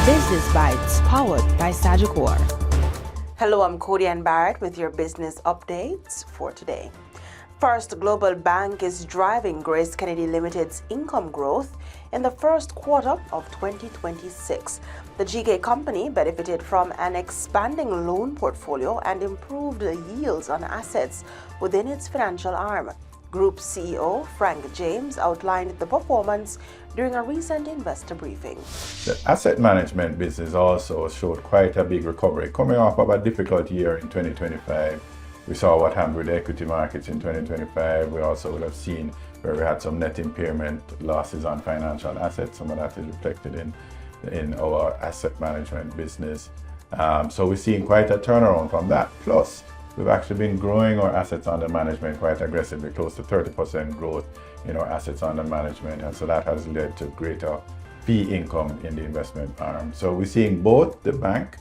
Business Bites, powered by Sagicor. Hello, I'm Cody Ann Barrett with your business updates for today. First Global Bank is driving Grace Kennedy Limited's income growth in the first quarter of 2026. The GK company benefited from an expanding loan portfolio and improved yields on assets within its financial arm. Group CEO Frank James outlined the performance during a recent investor briefing. The asset management business also showed quite a big recovery. Coming off of a difficult year in 2025, we saw what happened with the equity markets in 2025. We also would have seen where we had some net impairment losses on financial assets. Some of that is reflected in our asset management business. So we're seeing quite a turnaround from that. Plus, we've actually been growing our assets under management quite aggressively, close to 30% growth in our assets under management. And so that has led to greater fee income in the investment arm. So we're seeing both the bank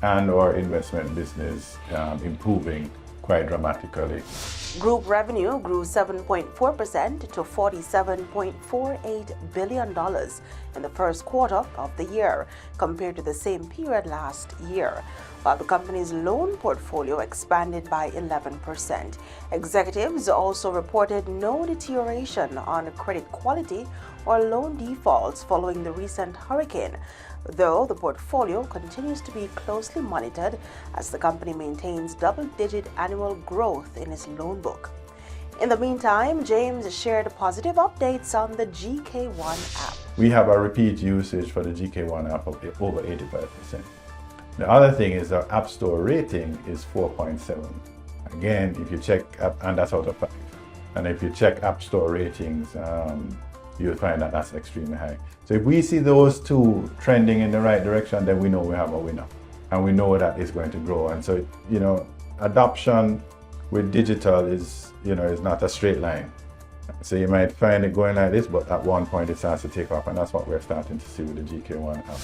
and our investment business improving quite dramatically. Group revenue grew 7.4% to $47.48 billion in the first quarter of the year compared to the same period last year, while the company's loan portfolio expanded by 11%. Executives also reported no deterioration on credit quality or loan defaults following the recent hurricane, though the portfolio continues to be closely monitored as the company maintains double-digit annual growth in its loan book. In the meantime, James shared positive updates on the GK1 app. We have a repeat usage for the GK1 app of over 85%. The other thing is our App Store rating is 4.7. Again, if you check, and that's out of 5. And if you check App Store ratings, you'll find that that's extremely high. So if we see those two trending in the right direction, then we know we have a winner. And we know that it's going to grow. And so, adoption with digital is not a straight line. So you might find it going like this, but at one point it starts to take off. And that's what we're starting to see with the GK1 app.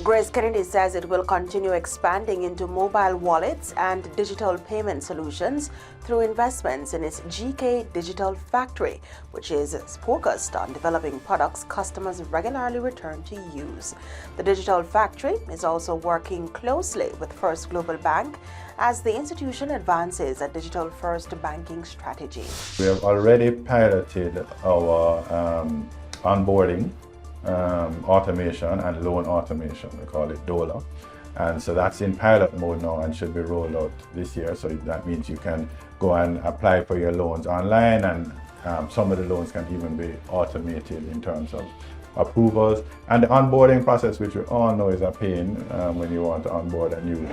Grace Kennedy says it will continue expanding into mobile wallets and digital payment solutions through investments in its GK Digital Factory, which is focused on developing products customers regularly return to use. The Digital Factory is also working closely with First Global Bank as the institution advances a digital-first banking strategy. We have already piloted our onboarding automation and loan automation. We call it DOLA. And so that's in pilot mode now and should be rolled out this year. So that means you can go and apply for your loans online, and some of the loans can even be automated in terms of approvals. And the onboarding process, which we all know is a pain when you want to onboard a new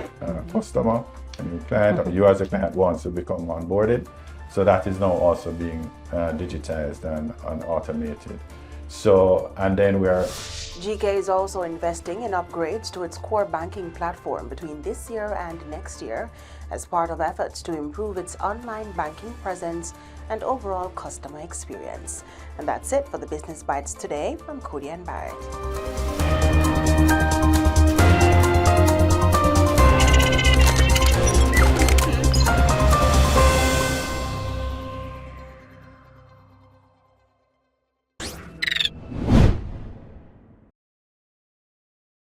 customer, a new client, or you as a client wants to become onboarded. So that is now also being digitized and automated. So, and then GK is also investing in upgrades to its core banking platform between this year and next year as part of efforts to improve its online banking presence and overall customer experience. And that's it for the Business Bites today. I'm Cody Ann Barrett.